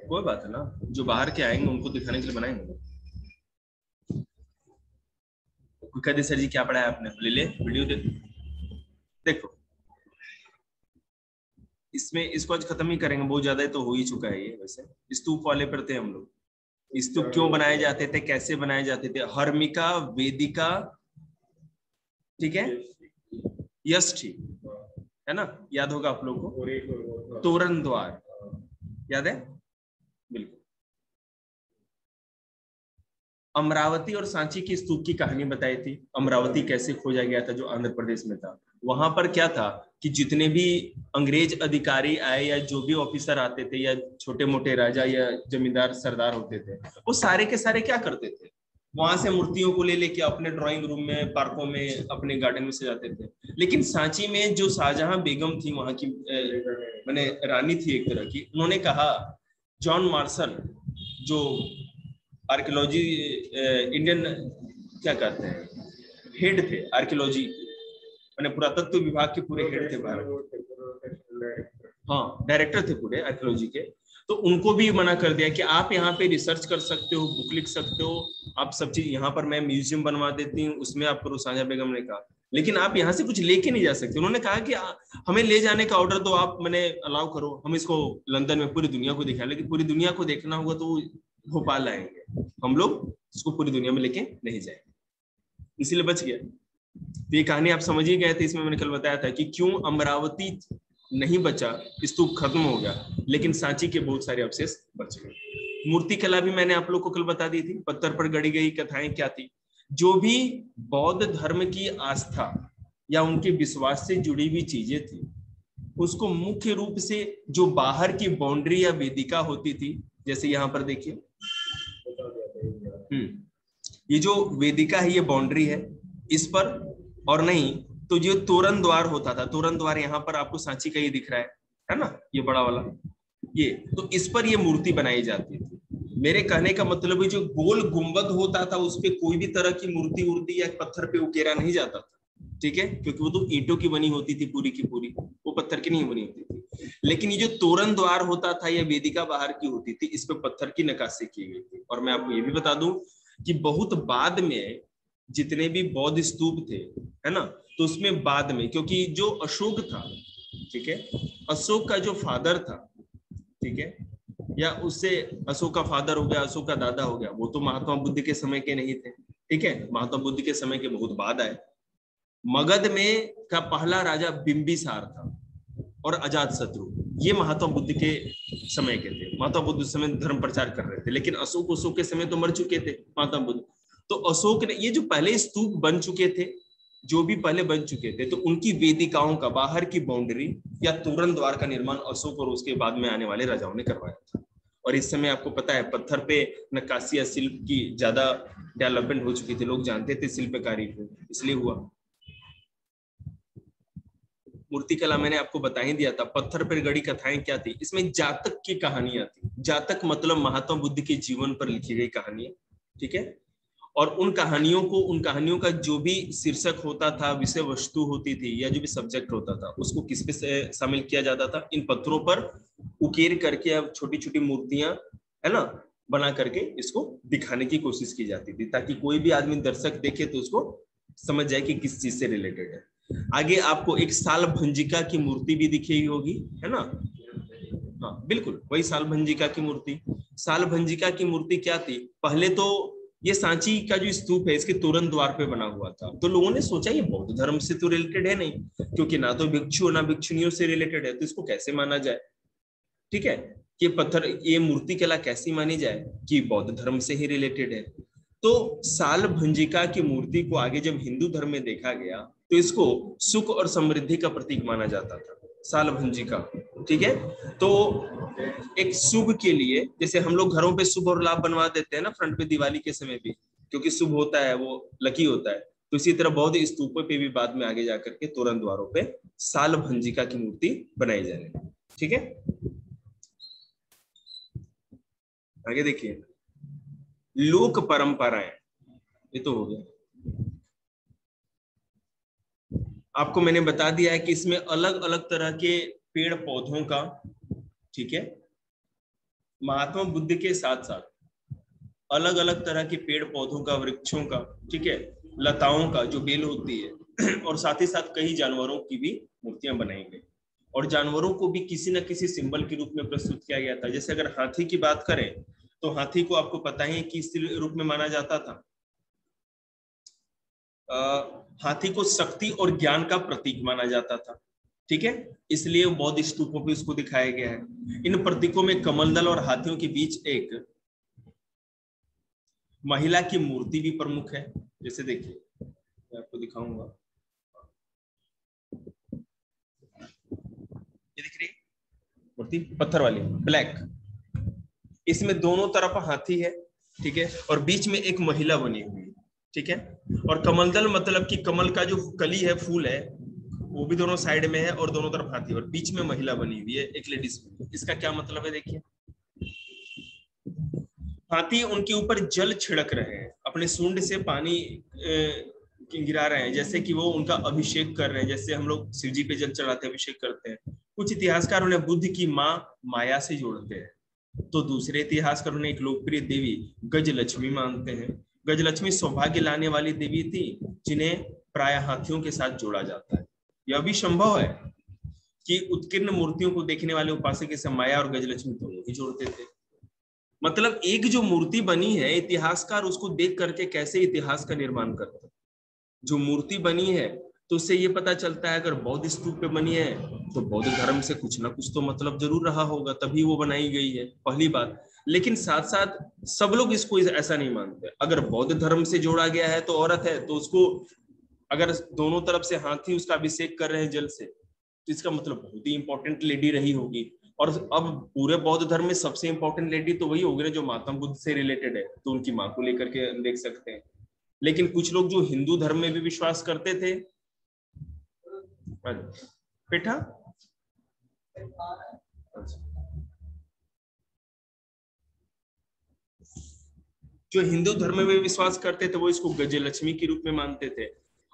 कोई बात है ना, जो बाहर के आएंगे उनको दिखाने के लिए बनाएंगे। कहते सर जी क्या पढ़ाया आपने, ले ले वीडियो दे। देखो इसमें इसको आज खत्म ही करेंगे, बहुत ज्यादा तो हो ही चुका है ये। वैसे स्तूप वाले पर थे हम लोग, स्तूप क्यों बनाए जाते थे, कैसे बनाए जाते थे, हर्मिका, वेदिका, ठीक है, यष्टि, है ना, याद होगा आप लोग को, तोरण द्वार याद है बिल्कुल। अमरावती और सांची की स्तूप की कहानी बताई थी। अमरावती कैसे खोजा गया था, जो आंध्र प्रदेश में था। वहां पर क्या था कि जितने भी अंग्रेज अधिकारी आए या जो भी ऑफिसर आते थे या छोटे मोटे राजा या जमींदार सरदार होते थे, वो सारे के सारे क्या करते थे, वहां से मूर्तियों को ले लेके अपने ड्राइंग रूम में, पार्कों में, अपने गार्डन में सजाते थे। लेकिन सांची में जो शाहजहां बेगम थी, वहां की मैंने रानी थी एक तरह की, उन्होंने कहा, जॉन मार्शल जो आर्कियोलॉजी इंडियन क्या कहते हैं हेड थे आर्कियोलॉजी, मैंने पुरातत्व विभाग के पूरे हेड थे भारत, हाँ डायरेक्टर थे पूरे आर्कियोलॉजी के। तो उनको भी मना कर दिया कि आप यहाँ पे रिसर्च कर सकते हो, बुक लिख सकते हो, आप सब चीज यहाँ पर, मैं म्यूजियम बनवा देती हूँ उसमें आप करो। शाहजहां बेगम ने कहा लेकिन आप यहाँ से कुछ लेके नहीं जा सकते। उन्होंने कहा कि हमें ले जाने का ऑर्डर दो, आप मैंने अलाउ करो, हम इसको लंदन में पूरी दुनिया को दिखाएं। लेकिन पूरी दुनिया को देखना होगा तो भोपाल आएंगे, हम लोग इसको पूरी दुनिया में लेके नहीं जाएंगे, इसीलिए बच गया। तो ये कहानी आप समझ ही गए थे, इसमें मैंने कल बताया था कि क्यों अमरावती नहीं बचा, स्तूप खत्म हो गया, लेकिन सांची के बहुत सारे अवशेष बच गए। मूर्ति कला भी मैंने आप लोग को कल बता दी थी, पत्थर पर गढ़ी गई कथाएं क्या थी। जो भी बौद्ध धर्म की आस्था या उनके विश्वास से जुड़ी हुई चीजें थी, उसको मुख्य रूप से जो बाहर की बाउंड्री या वेदिका होती थी, जैसे यहाँ पर देखिए, ये जो वेदिका है ये बाउंड्री है इस पर, और नहीं तो जो तोरण द्वार होता था, तोरण द्वार यहाँ पर आपको सांची का ये दिख रहा है ना, ये बड़ा वाला, ये तो इस पर ये मूर्ति बनाई जाती थी। मेरे कहने का मतलब है जो गोल गुंबद होता था उस पे कोई भी तरह की मूर्ति उर्ति या पत्थर पे उकेरा नहीं जाता था, ठीक है, क्योंकि वो तो ईंटों की बनी होती थी पूरी की पूरी, वो पत्थर की नहीं बनी होती थी। लेकिन ये जो तोरण द्वार होता था या वेदिका बाहर की होती थी, इस पे पत्थर की नक्काशी की गई थी। और मैं आपको ये भी बता दूं कि बहुत बाद में जितने भी बौद्ध स्तूप थे, है ना, तो उसमें बाद में, क्योंकि जो अशोक था, ठीक है, अशोक का जो फादर था, ठीक है, या उससे अशोक का फादर हो गया, अशोक का दादा हो गया, वो तो महात्मा बुद्ध के समय के नहीं थे, ठीक है, महात्मा बुद्ध के समय के बहुत बाद आए। मगध में का पहला राजा बिंबिसार था और अजात शत्रु, ये महात्मा बुद्ध के समय के थे। महात्मा बुद्ध उस समय धर्म प्रचार कर रहे थे, लेकिन अशोक के समय तो मर चुके थे महात्मा बुद्ध। तो अशोक ने ये जो पहले स्तूप बन चुके थे, जो भी पहले बन चुके थे, तो उनकी वेदिकाओं का बाहर की बाउंड्री या तोरण द्वार का निर्माण अशोक और उसके बाद में आने वाले राजाओं ने करवाया था। और इस समय आपको पता है पत्थर पे नक्काशी या शिल्प की ज्यादा डेवलपमेंट हो चुकी थी, लोग जानते थे शिल्पकारी को, इसलिए हुआ। मूर्तिकला मैंने आपको बता ही दिया था, पत्थर पर गढ़ी कथाएं क्या थी, इसमें जातक की कहानियां थी। जातक मतलब महात्मा बुद्ध के जीवन पर लिखी गई कहानियां, ठीक है, और उन कहानियों का जो भी शीर्षक होता था, विषय वस्तु होती थी या जो भी सब्जेक्ट होता था, उसको किस पे शामिल किया जाता था, इन पत्थरों पर उकेर करके अब छोटी छोटी मूर्तियां, है ना, बना करके इसको दिखाने की कोशिश की जाती थी, ताकि कोई भी आदमी दर्शक देखे तो उसको समझ जाए कि किस चीज से रिलेटेड है। आगे आपको एक साल भंजिका की मूर्ति भी दिखेगी होगी, है ना, हाँ बिल्कुल वही साल भंजिका की मूर्ति। साल भंजिका की मूर्ति क्या थी, पहले तो ये सांची का जो स्तूप है इसके तोरण द्वार पे बना हुआ था, तो लोगों ने सोचा ये बौद्ध धर्म से तो रिलेटेड है नहीं, क्योंकि ना तो भिक्षु ना भिक्षुनियों से रिलेटेड है, तो इसको कैसे माना जाए, ठीक है, कि पत्थर ये मूर्ति कला कैसी मानी जाए कि बौद्ध धर्म से ही रिलेटेड है। तो साल भंजिका की मूर्ति को आगे जब हिंदू धर्म में देखा गया तो इसको सुख और समृद्धि का प्रतीक माना जाता था, साल भंजिका, ठीक है। तो एक शुभ के लिए, जैसे हम लोग घरों पे शुभ और लाभ बनवा देते हैं ना फ्रंट पे दिवाली के समय भी, क्योंकि शुभ होता है वो लकी होता है, तो इसी तरह बौद्ध स्तूपों पे भी बाद में आगे जाकर के तोरण द्वारों पे साल भंजिका की मूर्ति बनाई जाने लगी, ठीक है। आगे देखिए, लोक परंपराएं, ये तो हो गया। आपको मैंने बता दिया है कि इसमें अलग अलग तरह के पेड़ पौधों का, ठीक है, महात्मा बुद्ध के साथ साथ अलग अलग तरह के पेड़ पौधों का, वृक्षों का, ठीक है, लताओं का जो बेल होती है, और साथ ही साथ कई जानवरों की भी मूर्तियां बनाई गई, और जानवरों को भी किसी न किसी सिंबल के रूप में प्रस्तुत किया गया था। जैसे अगर हाथी की बात करें तो हाथी को आपको पता ही किस रूप में माना जाता था। हाथी को शक्ति और ज्ञान का प्रतीक माना जाता था, ठीक है, इसलिए बौद्ध स्तूपों पे उसको दिखाया गया है। इन प्रतीकों में कमल दल और हाथियों के बीच एक महिला की मूर्ति भी प्रमुख है। जैसे देखिए मैं आपको दिखाऊंगा, ये दिख रही है मूर्ति, पत्थर वाली, ब्लैक, इसमें दोनों तरफ हाथी है, ठीक है, और बीच में एक महिला बनी हुई है, ठीक है, और कमलदल मतलब कि कमल का जो कली है, फूल है, वो भी दोनों साइड में है और दोनों तरफ हाथी, और बीच में महिला बनी हुई है, एक लेडीज। इसका क्या मतलब है, देखिए हाथी उनके ऊपर जल छिड़क रहे हैं, अपने सूंड से पानी गिरा रहे हैं, जैसे कि वो उनका अभिषेक कर रहे हैं, जैसे हम लोग शिव जी पे जल चढ़ाते अभिषेक करते हैं। कुछ इतिहासकार उन्हें बुद्ध की माँ माया से जोड़ते हैं, तो दूसरे इतिहासकार उन्हें एक लोकप्रिय देवी गजलक्ष्मी मानते हैं। गजलक्ष्मी सौभाग्य लाने वाली देवी थी, जिन्हें प्राय हाथियों के साथ जोड़ा जाता है। यह भी संभव है कि उत्कीर्ण मूर्तियों को देखने वाले उपासक इसे माया और गजलक्ष्मी दोनों ही जोड़ते थे। मतलब एक जो मूर्ति बनी है, इतिहासकार उसको देख करके कैसे इतिहास का निर्माण करते हैं। जो मूर्ति बनी है तो उससे ये पता चलता है, अगर बौद्ध स्तूप पे बनी है तो बौद्ध धर्म से कुछ ना कुछ तो मतलब जरूर रहा होगा, तभी वो बनाई गई है, पहली बात। लेकिन साथ साथ सब लोग इसको ऐसा नहीं मानते। अगर बौद्ध धर्म से जोड़ा गया है तो औरत है, तो उसको अगर दोनों तरफ से हाथी उसका अभिषेक कर रहे हैं जल से, तो इसका मतलब बहुत ही इंपॉर्टेंट लेडी रही होगी। और अब पूरे बौद्ध धर्म में सबसे इंपॉर्टेंट लेडी तो वही होगी ना जो महात्मा बुद्ध से रिलेटेड है, तो उनकी माँ को लेकर के देख सकते हैं। लेकिन कुछ लोग जो हिंदू धर्म में भी विश्वास करते थे, बेटा जो हिंदू धर्म में विश्वास करते थे वो इसको गजलक्ष्मी के रूप में मानते थे,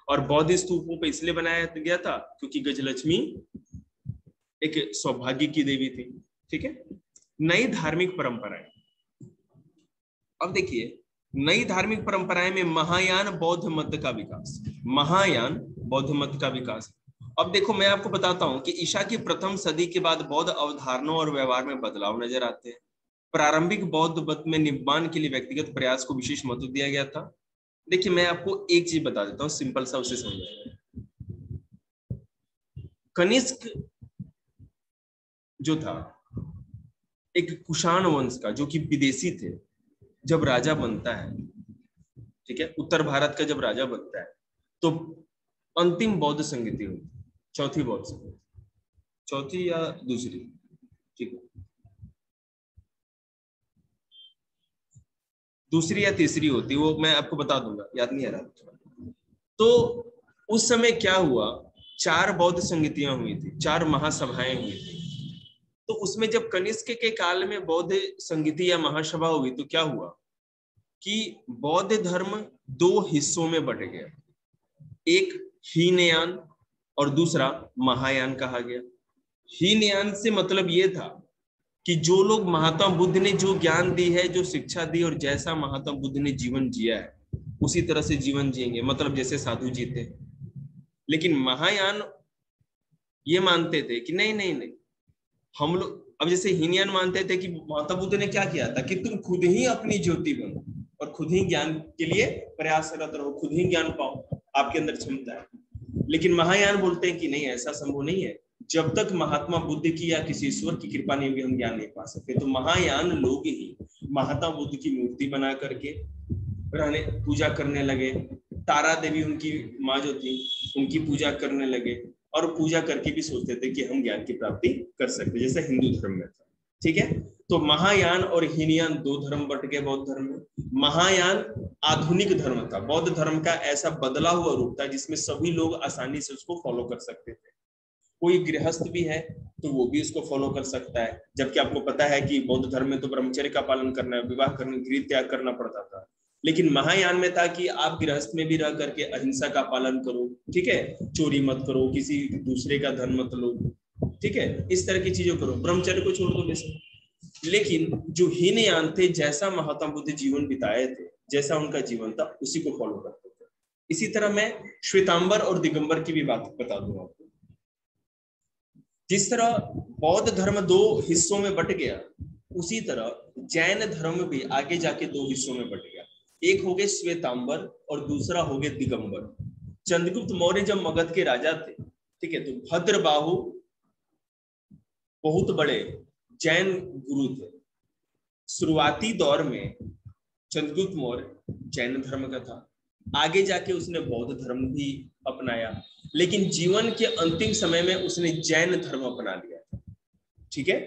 और बौद्ध स्तूपों पर इसलिए बनाया गया था क्योंकि गजलक्ष्मी एक सौभाग्य की देवी थी, ठीक है। नई धार्मिक परंपराएं, अब देखिए नई धार्मिक परंपराएं में महायान बौद्ध मत का विकास, महायान बौद्ध मत का विकास। अब देखो मैं आपको बताता हूं कि ईसा की प्रथम सदी के बाद बौद्ध अवधारणाओं और व्यवहार में बदलाव नजर आते हैं। प्रारंभिक बौद्ध मत में निब्बान के लिए व्यक्तिगत प्रयास को विशेष महत्व दिया गया था। देखिए मैं आपको एक चीज बता देता हूँ, सिंपल सा, उसे समझाएगा। कनिष्क जो था एक कुषाण वंश का, जो कि विदेशी थे, जब राजा बनता है, ठीक है, उत्तर भारत का जब राजा बनता है, तो अंतिम बौद्ध संगति हुई, चौथी बौद्ध संगति, चौथी या दूसरी, ठीक है, दूसरी या तीसरी होती, वो मैं आपको बता दूंगा, याद नहीं आ रहा। तो उस समय क्या हुआ, 4 बौद्ध संगतियां हुई थी, 4 महासभाएं हुई थी। तो उसमें जब कनिष्क के काल में बौद्ध संगति या महासभा हुई तो क्या हुआ कि बौद्ध धर्म 2 हिस्सों में बट गया, एक हीनयान और दूसरा महायान कहा गया। हीनयान से मतलब ये था कि जो लोग महात्मा बुद्ध ने जो ज्ञान दी है, जो शिक्षा दी, और जैसा महात्मा बुद्ध ने जीवन जिया है उसी तरह से जीवन जिएंगे, मतलब जैसे साधु जीते। लेकिन महायान ये मानते थे कि नहीं नहीं नहीं, हम लोग अब जैसे हीनयान मानते थे कि महात्मा बुद्ध ने क्या किया था कि तुम खुद ही अपनी ज्योति बनो और खुद ही ज्ञान के लिए प्रयासरत रहो, खुद ही ज्ञान पाओ, आपके अंदर क्षमता है। लेकिन महायान बोलते हैं कि नहीं, ऐसा संभव नहीं है, जब तक महात्मा बुद्ध की या किसी ईश्वर की कृपा नहीं होगी हम ज्ञान नहीं पा सकते। तो महायान लोग ही महात्मा बुद्ध की मूर्ति बना करके रहने पूजा करने लगे, तारा देवी उनकी माँ जो थी उनकी पूजा करने लगे, और पूजा करके भी सोचते थे कि हम ज्ञान की प्राप्ति कर सकते, जैसे हिंदू धर्म में था, ठीक है। तो महायान और हीनयान 2 धर्म बट गए बौद्ध धर्म में। महायान आधुनिक धर्म था, बौद्ध धर्म का ऐसा बदला हुआ रूप था जिसमें सभी लोग आसानी से उसको फॉलो कर सकते थे। कोई गृहस्थ भी है तो वो भी इसको फॉलो कर सकता है, जबकि आपको पता है कि बौद्ध धर्म में तो ब्रह्मचर्य का पालन करना है, विवाह करने, गृह त्याग करना पड़ता था। लेकिन महायान में था कि आप गृहस्थ में भी रह करके अहिंसा का पालन करो, ठीक है, चोरी मत करो, किसी दूसरे का धन मत लो, ठीक है, इस तरह की चीजों करो, ब्रह्मचर्य को छोड़ दो वैसे। लेकिन जो हीनयान थे, जैसा महात्मा बुद्ध जीवन बिताए थे, जैसा उनका जीवन था, उसी को फॉलो करते थे। इसी तरह मैं श्वेतांबर और दिगंबर की भी बात बता दूं आपको। जिस तरह बौद्ध धर्म दो हिस्सों में बट गया, उसी तरह जैन धर्म भी आगे जाके दो हिस्सों में बट गया। एक हो गए श्वेतांबर और दूसरा हो गए दिगंबर। चंद्रगुप्त मौर्य जब मगध के राजा थे, ठीक है, तो भद्रबाहु बहुत बड़े जैन गुरु थे। शुरुआती दौर में चंद्रगुप्त मौर्य जैन धर्म का था, आगे जाके उसने बौद्ध धर्म भी अपनाया, लेकिन जीवन के अंतिम समय में उसने जैन धर्म अपना लिया था, ठीक है।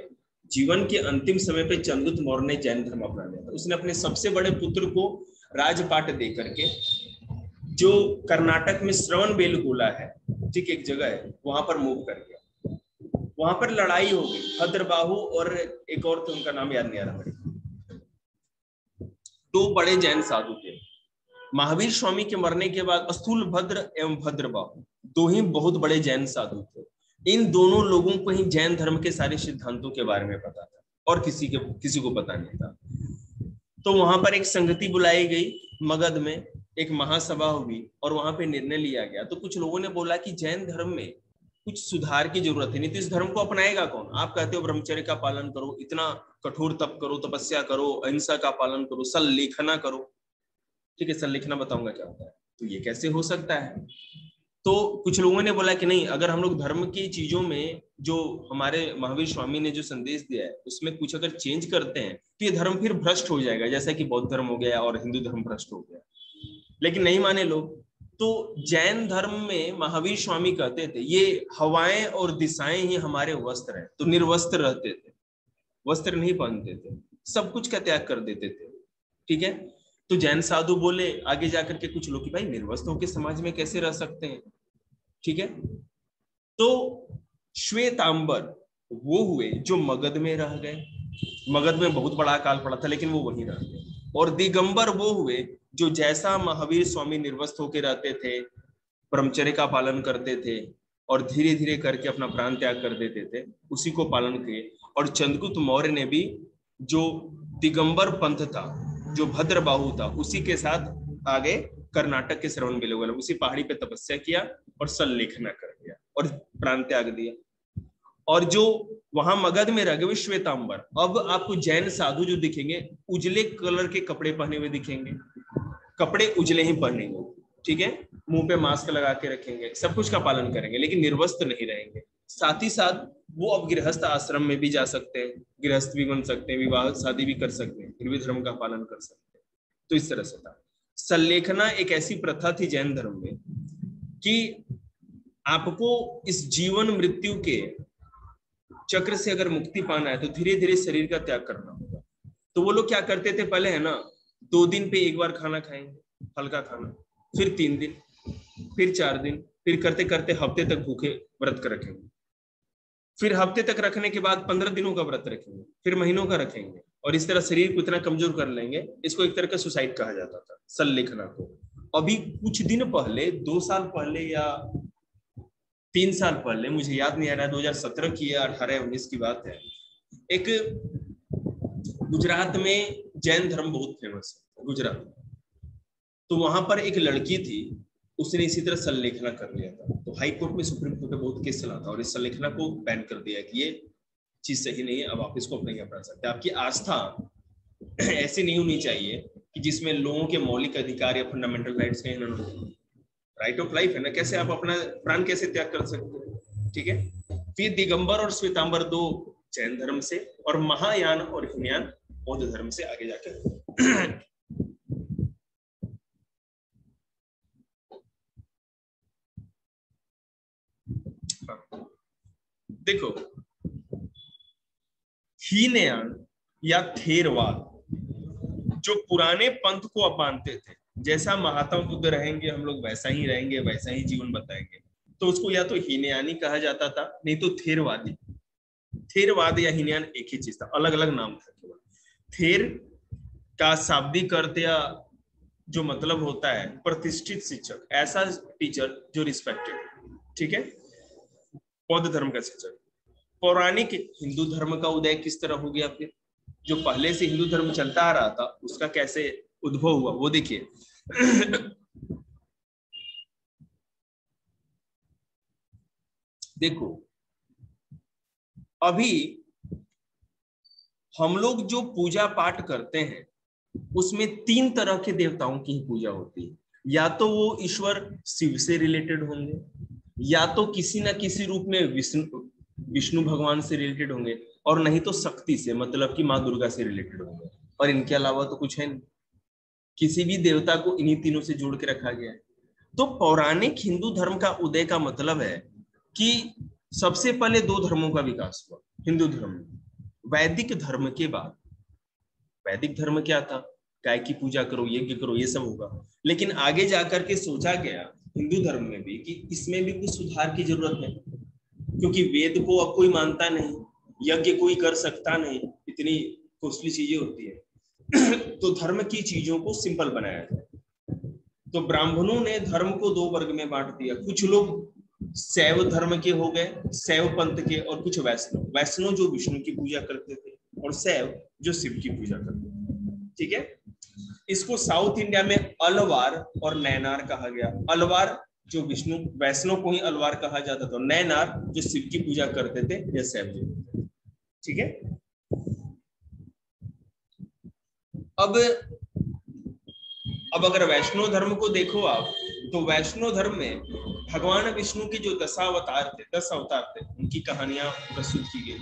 जीवन के अंतिम समय पे चंद्रगुप्त मौर्य ने जैन धर्म अपना लिया था। उसने अपने सबसे बड़े पुत्र को राजपाट दे करके, जो कर्नाटक में श्रवणबेलगोला है, ठीक, एक जगह है, वहां पर मूव कर गया। वहां पर लड़ाई हो गई, भद्रबाहु और एक और थे, उनका नाम याद नहीं आ रहा मेरे। दो बड़े जैन साधु थे। महावीर स्वामी के मरने के बाद स्थूल भद्र एवं भद्रबाहु दो ही बहुत बड़े जैन साधु थे। इन दोनों लोगों को ही जैन धर्म के सारे सिद्धांतों के बारे में पता था और किसी को पता नहीं था। तो वहां पर एक संगति बुलाई गई, मगध में एक महासभा हुई और वहां पे निर्णय लिया गया। तो कुछ लोगों ने बोला कि जैन धर्म में कुछ सुधार की जरूरत है, नहीं तो इस धर्म को अपनाएगा कौन। आप कहते हो ब्रह्मचर्य का पालन करो, इतना कठोर तप करो, तपस्या करो, अहिंसा का पालन करो, सल्लेखना करो, ठीक है, सल्लेखना बताऊंगा क्या होता है, तो ये कैसे हो सकता है। तो कुछ लोगों ने बोला कि नहीं, अगर हम लोग धर्म की चीजों में जो हमारे महावीर स्वामी ने जो संदेश दिया है उसमें कुछ अगर चेंज करते हैं तो ये धर्म फिर भ्रष्ट हो जाएगा, जैसा कि बौद्ध धर्म हो गया और हिंदू धर्म भ्रष्ट हो गया। लेकिन नहीं माने लोग। तो जैन धर्म में महावीर स्वामी कहते थे ये हवाएं और दिशाएं ही हमारे वस्त्र हैं, तो निर्वस्त्र रहते थे, वस्त्र नहीं पहनते थे, सब कुछ का त्याग कर देते थे, ठीक है। तो जैन साधु बोले आगे जाकर के कुछ लोग कि भाई निर्वस्त्र होकर समाज में कैसे रह सकते हैं, ठीक है। तो श्वेतांबर वो हुए जो मगध में रह गए, मगध में बहुत बड़ा अकाल पड़ा था लेकिन वो वहीं रह गए। और दिगंबर वो हुए जो जैसा महावीर स्वामी निर्वस्त्र होकर रहते थे, ब्रह्मचर्य का पालन करते थे और धीरे धीरे करके अपना प्राण त्याग कर देते थे, उसी को पालन किए। और चंद्रगुप्त मौर्य ने भी जो दिगंबर पंथ था, जो भद्रबाहु था, उसी के साथ आगे कर्नाटक के श्रवणबेलगोला उसी पहाड़ी पे तपस्या किया और सल्लेखना कर दिया और प्राण त्याग दिया। और जो वहां मगध में रह गए श्वेतांबर, अब आपको जैन साधु जो दिखेंगे उजले कलर के कपड़े पहने हुए दिखेंगे, कपड़े उजले ही पहनेंगे, ठीक है, मुंह पे मास्क लगा के रखेंगे, सब कुछ का पालन करेंगे लेकिन निर्वस्त्र नहीं रहेंगे। साथ ही साथ वो अब गृहस्थ आश्रम में भी जा सकते हैं, गृहस्थ भी बन सकते हैं, विवाह शादी भी कर सकते हैं, फिर भी धर्म का पालन कर सकते हैं। तो इस तरह से था। सल्लेखना एक ऐसी प्रथा थी जैन धर्म में कि आपको इस जीवन मृत्यु के चक्र से अगर मुक्ति पाना है तो धीरे धीरे शरीर का त्याग करना होगा। तो वो लोग क्या करते थे पहले, है ना, 2 दिन पे एक बार खाना खाएंगे, हल्का खाना, फिर 3 दिन, फिर 4 दिन, फिर करते करते हफ्ते तक भूखे व्रत कर रखेंगे, फिर हफ्ते तक रखने के बाद 15 दिनों का व्रत रखेंगे, फिर महीनों का रखेंगे, और इस तरह शरीर को इतना कमजोर कर लेंगे। इसको एक तरह का सुसाइड कहा जाता था, सल्लेखना को। अभी कुछ दिन पहले, 2 साल पहले या 3 साल पहले, मुझे याद नहीं आ रहा, 2017 की या 18-19 की बात है, एक गुजरात में जैन धर्म बहुत फेमस है, गुजरात में। तो वहां पर एक लड़की थी, उसने इसी तरह सल्लेखना कर लिया था। तो हाई कोर्ट में, सुप्रीम कोर्ट में बहुत केस चला था और इस सल्लेखना को बैन कर दिया कि ये चीज सही नहीं है, अब आप इसको अपने अपना सकते। आपकी आस्था ऐसी नहीं होनी चाहिए कि जिसमें लोगों के मौलिक अधिकार या फंडामेंटल राइट्स का हनन हो। राइट ऑफ लाइफ है ना, कैसे आप अपना प्राण कैसे त्याग कर सकते हो, ठीक है। फिर दिगंबर और श्वेतांबर 2 जैन धर्म से, और महायान और हीनयान बौद्ध धर्म से आगे जाकर। देखो, हीनयान या थेरवाद जो पुराने पंथ को अब मानते थे, जैसा महात्मा बुद्ध रहेंगे हम लोग वैसा ही रहेंगे, वैसा ही जीवन बताएंगे, तो उसको या तो हीनयानी कहा जाता था, नहीं तो थेरवादी। थेरवाद या हीनयान एक ही चीज था, अलग अलग नाम था केवल। थेर का शाब्दिक अर्थ या जो मतलब होता है प्रतिष्ठित शिक्षक, ऐसा टीचर जो रिस्पेक्टेड, ठीक है। बौद्ध धर्म का शिक्षक। पौराणिक हिंदू धर्म का उदय किस तरह हो गया, फिर जो पहले से हिंदू धर्म चलता आ रहा था उसका कैसे उद्भव हुआ वो देखिए। देखो अभी हम लोग जो पूजा पाठ करते हैं उसमें 3 तरह के देवताओं की पूजा होती है। या तो वो ईश्वर शिव से रिलेटेड होंगे, या तो किसी ना किसी रूप में विष्णु भगवान से रिलेटेड होंगे, और नहीं तो शक्ति से, मतलब कि माँ दुर्गा से रिलेटेड होंगे। और इनके अलावा तो कुछ है नहीं, किसी भी देवता को इन्हीं तीनों से जोड़ के रखा गया है। तो पौराणिक हिंदू धर्म का उदय का मतलब है कि सबसे पहले 2 धर्मों का विकास हुआ हिंदू धर्म में। वैदिक धर्म के बाद, वैदिक धर्म क्या था, गाय की पूजा करो, यज्ञ करो, ये सब होगा। लेकिन आगे जाकर के सोचा गया हिंदू धर्म में भी कि इसमें भी कुछ सुधार की जरूरत है, क्योंकि वेद को अब कोई मानता नहीं, यज्ञ कोई कर सकता नहीं, इतनी कॉस्टली चीजें होती है। तो धर्म की चीजों को सिंपल बनाया जाए। तो ब्राह्मणों ने धर्म को 2 वर्ग में बांट दिया। कुछ लोग शैव धर्म के हो गए, शैव पंथ के, और कुछ वैष्णव। वैष्णव जो विष्णु की पूजा करते थे, और शैव जो शिव की पूजा करते थे, ठीक है। इसको साउथ इंडिया में अलवार और नैनार कहा गया। अलवार जो विष्णु वैष्णव को ही अलवार कहा जाता था, नैनार जो शिव की पूजा करते थे या शैव जो, ठीक है। अब अगर वैष्णव धर्म को देखो आप, तो वैष्णव धर्म में भगवान विष्णु के जो 10 अवतार थे, उनकी कहानियां प्रस्तुत की गई।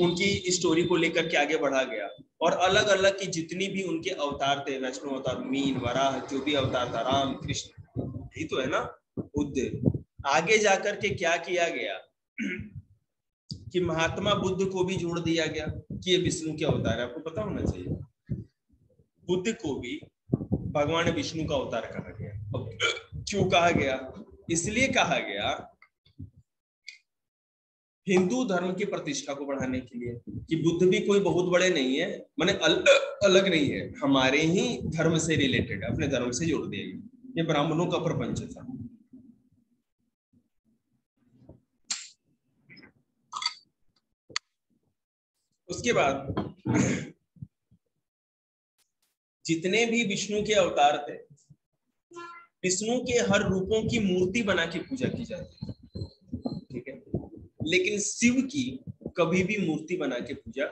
उनकी स्टोरी को लेकर के आगे बढ़ा गया, और अलग अलग की जितनी भी उनके अवतार थे, वैष्णव अवतार, मीन, वराह, जो भी अवतार था, राम कृष्ण, यही तो है ना, बुद्ध। आगे जाकर के क्या किया गया कि महात्मा बुद्ध को भी जोड़ दिया गया कि ये विष्णु के अवतार है। आपको पता होना चाहिए, बुद्ध को भी भगवान विष्णु का अवतार कहा गया। क्यों कहा गया? इसलिए कहा गया हिंदू धर्म की प्रतिष्ठा को बढ़ाने के लिए, कि बुद्ध भी कोई बहुत बड़े नहीं है, माने अलग नहीं है, हमारे ही धर्म से रिलेटेड, अपने धर्म से जोड़ दिया गया। ये ब्राह्मणों का प्रपंच था। उसके बाद जितने भी विष्णु के अवतार थे, विष्णु के हर रूपों की मूर्ति बना के पूजा की जाती है, ठीक है। लेकिन शिव की कभी भी मूर्ति बना के पूजा,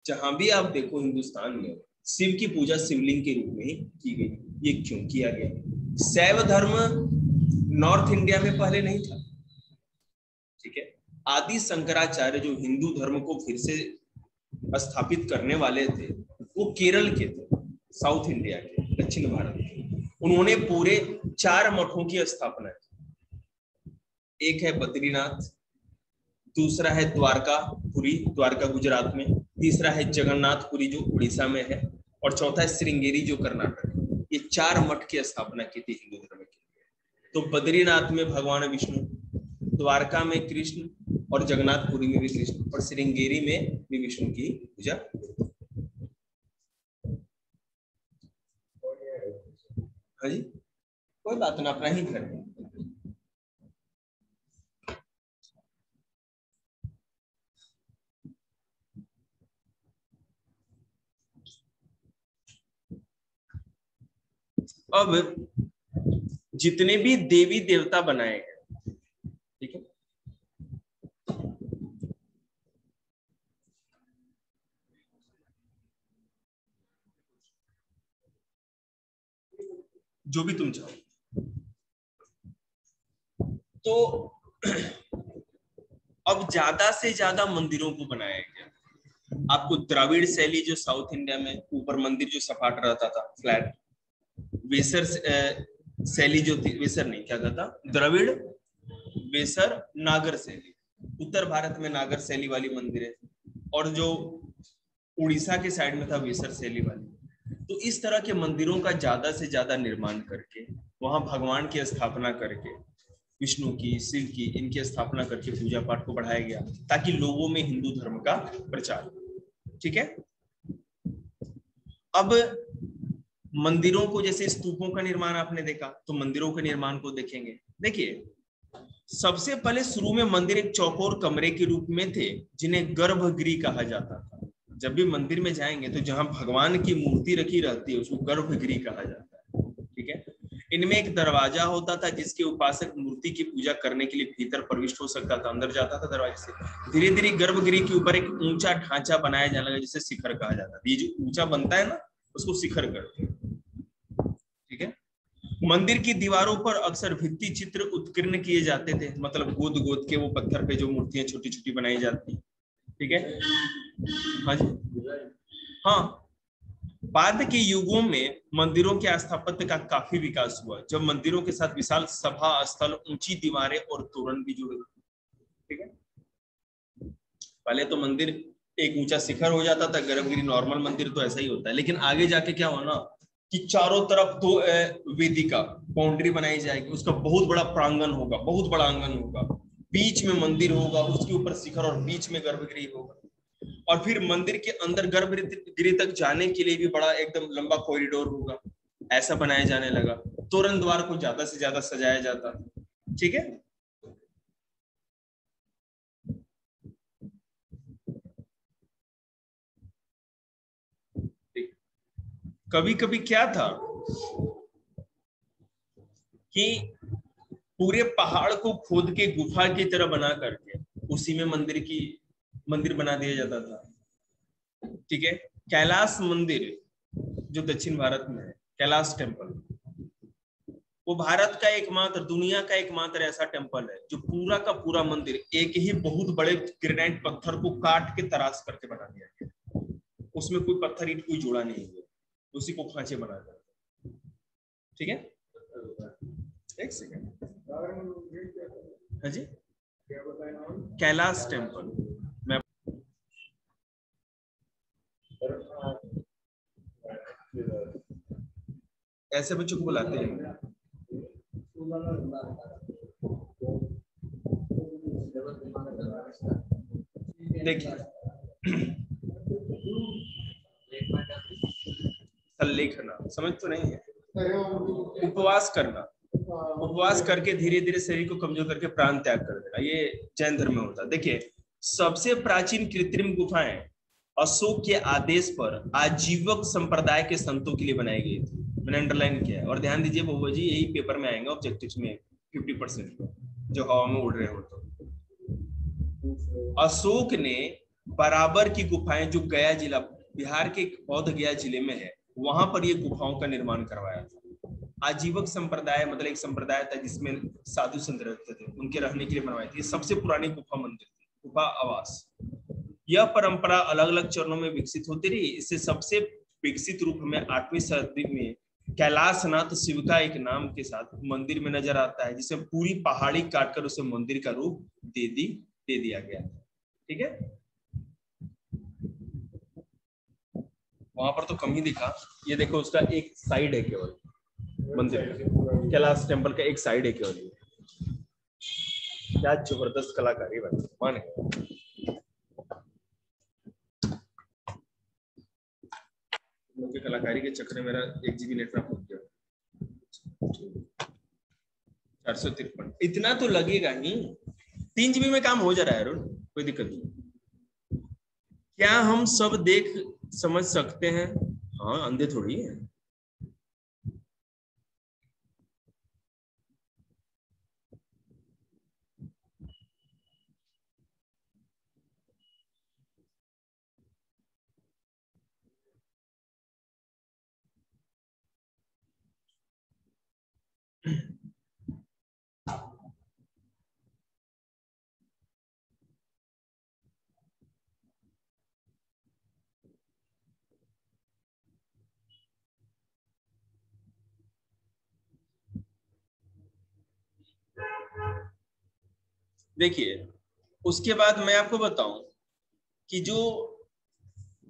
जहां भी आप देखो हिंदुस्तान में, शिव की पूजा शिवलिंग के रूप में ही की गई। ये क्यों किया गया? शैव धर्म नॉर्थ इंडिया में पहले नहीं था, ठीक है। आदि शंकराचार्य जो हिंदू धर्म को फिर से स्थापित करने वाले थे, वो केरल के थे, साउथ इंडिया के, दक्षिण भारत के। उन्होंने पूरे 4 मठों की स्थापना की। एक है बद्रीनाथ, दूसरा है द्वारकापुरी, द्वारका गुजरात में, तीसरा है जगन्नाथपुरी जो उड़ीसा में है, और चौथा है श्रृंगेरी जो कर्नाटक है। ये 4 मठ की स्थापना की थी हिंदू धर्म की। तो बद्रीनाथ में भगवान विष्णु, द्वारका में कृष्ण, और जगन्नाथपुरी में भी कृष्ण, और श्रृंगेरी में भी विष्णु की पूजा। हाँ जी, कोई बात ना, अपना ही घर है। अब जितने भी देवी देवता बनाए गए, ठीक है, जो भी तुम चाहो, तो अब ज्यादा से ज्यादा मंदिरों को बनाया गया। आपको द्रविड़ शैली जो साउथ इंडिया में ऊपर मंदिर जो सपाट रहता था, फ्लैट, वेसर शैली जो थी, वेसर नहीं, क्या कहता, द्रविड़, वेसर, नागर शैली, उत्तर भारत में नागर शैली वाली मंदिर है, और जो उड़ीसा के साइड में था वेसर शैली वाली। तो इस तरह के मंदिरों का ज्यादा से ज्यादा निर्माण करके, वहां भगवान की स्थापना करके, विष्णु की, शिव की, इनकी स्थापना करके पूजा पाठ को बढ़ाया गया, ताकि लोगों में हिंदू धर्म का प्रचार, ठीक है। अब मंदिरों को, जैसे स्तूपों का निर्माण आपने देखा, तो मंदिरों के निर्माण को देखेंगे। देखिए, सबसे पहले शुरू में मंदिर एक चौकोर कमरे के रूप में थे, जिन्हें गर्भगृह कहा जाता था। जब भी मंदिर में जाएंगे तो जहां भगवान की मूर्ति रखी रहती है उसको गर्भगृह कहा जाता है। ठीक है। इनमें एक दरवाजा होता था जिसके उपासक मूर्ति की पूजा करने के लिए भीतर प्रविष्ट हो सकता था, अंदर जाता था दरवाजे से। धीरे धीरे गर्भगृह के ऊपर एक ऊंचा ढांचा बनाया जाने लगा जिसे शिखर कहा जाता था। ये जो ऊंचा बनता है ना, उसको शिखर कहते हैं। ठीक है। मंदिर की दीवारों पर अक्सर भित्ति चित्र उत्कीर्ण किए जाते थे, मतलब गोद गोद के वो पत्थर पे जो मूर्तियां छोटी छोटी बनाई जाती। ठीक है। हाँ जी। हाँ, बाद के युगों में मंदिरों के स्थापत्य का काफी विकास हुआ, जब मंदिरों के साथ विशाल सभा स्थल, ऊंची दीवारें और तोरण भी जुड़े। ठीक है। पहले तो मंदिर एक ऊंचा शिखर हो जाता था, गर्भगृह नॉर्मल मंदिर तो ऐसा ही होता है, लेकिन आगे जाके क्या हुआ ना कि चारों तरफ तो वेदिका बाउंड्री बनाई जाएगी, उसका बहुत बड़ा प्रांगण होगा, बहुत बड़ा आंगन होगा, बीच में मंदिर होगा, उसके ऊपर शिखर और बीच में गर्भगृह होगा। और फिर मंदिर के अंदर गर्भगृह तक जाने के लिए भी बड़ा एकदम लंबा कॉरिडोर होगा, ऐसा बनाया जाने लगा। तोरण द्वार को ज्यादा से ज्यादा सजाया जाता। ठीक है। कभी कभी क्या था कि पूरे पहाड़ को खोद के गुफा की तरह बना करके उसी में मंदिर बना दिया जाता था। ठीक है। कैलाश मंदिर जो दक्षिण भारत में है, कैलाश टेम्पल, वो भारत का एकमात्र, दुनिया का एकमात्र ऐसा टेम्पल है जो पूरा का पूरा मंदिर एक ही बहुत बड़े ग्रेनाइट पत्थर को काट के तराश करके बना दिया गया। उसमें कोई पत्थर ईंट कोई जोड़ा नहीं हुआ, उसी को खांचे बना दिया। ठीक है। एक सेकंड। हाँ जी, कैलाश टेम्पल। मैं ऐसे बच्चों को बुलाते हैं। देखिए, संलेखना समझ तो नहीं है, उपवास करना, उपवास करके धीरे धीरे शरीर को कमजोर करके प्राण त्याग कर देना, ये जैन धर्म में होता है। देखिए, सबसे प्राचीन कृत्रिम गुफाएं अशोक के आदेश पर आजीवक संप्रदाय के संतों के लिए बनाई गई थी। मैंने अंडरलाइन किया है, और ध्यान दीजिए बाबू जी, यही पेपर में आएंगे ऑब्जेक्टिव्स में 50% जो हवा में उड़ रहे हो। तो अशोक ने बराबर की गुफाएं, जो गया जिला, बिहार के बौद्ध गया जिले में है, वहां पर ये गुफाओं का निर्माण करवाया था। आजीवक संप्रदाय मतलब एक संप्रदाय था जिसमें साधु संत रहते थे, उनके रहने के लिए बनवाई थी। सबसे पुरानी गुफा मंदिर थी, गुफा आवास। यह परंपरा अलग अलग चरणों में विकसित होती रही। इससे सबसे विकसित रूप में 8वीं सदी में कैलाशनाथ शिव का एक नाम के साथ मंदिर में नजर आता है, जिसे पूरी पहाड़ी काटकर उसे मंदिर का रूप दे दिया गया। ठीक है। वहां पर तो कम ही दिखा, ये देखो उसका एक साइड है केवल मंदिर का, कैलाश टेम्पल का एक साइड है केवल। क्या जबरदस्त कलाकारी भाई, मान गया। उनकी कलाकारी के चक्कर में मेरा 1 GB नेट हो गया। 453 इतना तो लगेगा ही, 3 GB में काम हो जा रहा है अरुण, कोई दिक्कत नहीं। क्या हम सब देख समझ सकते हैं? हाँ, अंधे थोड़ी है। देखिए, उसके बाद मैं आपको बताऊं कि जो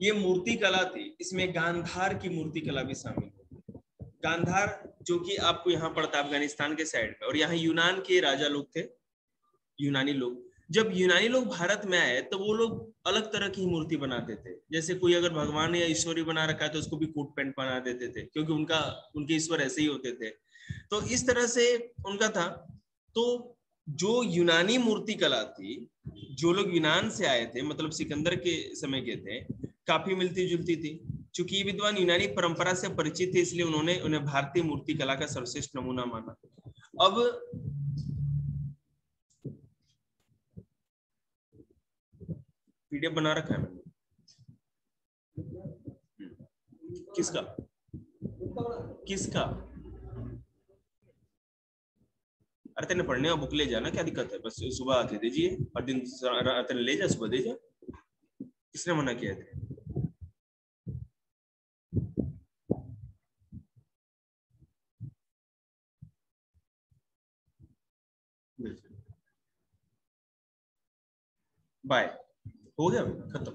ये मूर्ति कला थी, इसमें गांधार की मूर्ति कला भी शामिल है। गांधार जो कि आपको यहाँ पड़ता है अफगानिस्तान के साइड में, और यहाँ यूनान के राजा लोग थे, यूनानी लोग, जब यूनानी लोग भारत में आए तो वो लोग अलग तरह की मूर्ति बनाते थे। जैसे कोई अगर भगवान या ईश्वरी बना रखा है तो उसको भी कोट पैंट बना देते थे, क्योंकि उनके ईश्वर ऐसे ही होते थे। तो इस तरह से उनका था। तो जो यूनानी मूर्ति कला थी, जो लोग यूनान से आए थे, मतलब सिकंदर के समय के थे, काफी मिलती जुलती थी। चूंकि विद्वान यूनानी परंपरा से परिचित थे, इसलिए उन्होंने उन्हें भारतीय मूर्ति कला का सर्वश्रेष्ठ नमूना माना। अब पीडीएफ बना रखा है मैंने। किसका किसका? अरे तेने पढ़ने का बुक ले जाना, क्या दिक्कत है? बस सुबह आके दीजिए, और दिन तेने ले जा, सुबह दे जा। किसने मना किया था? बाय। हो गया खत्म।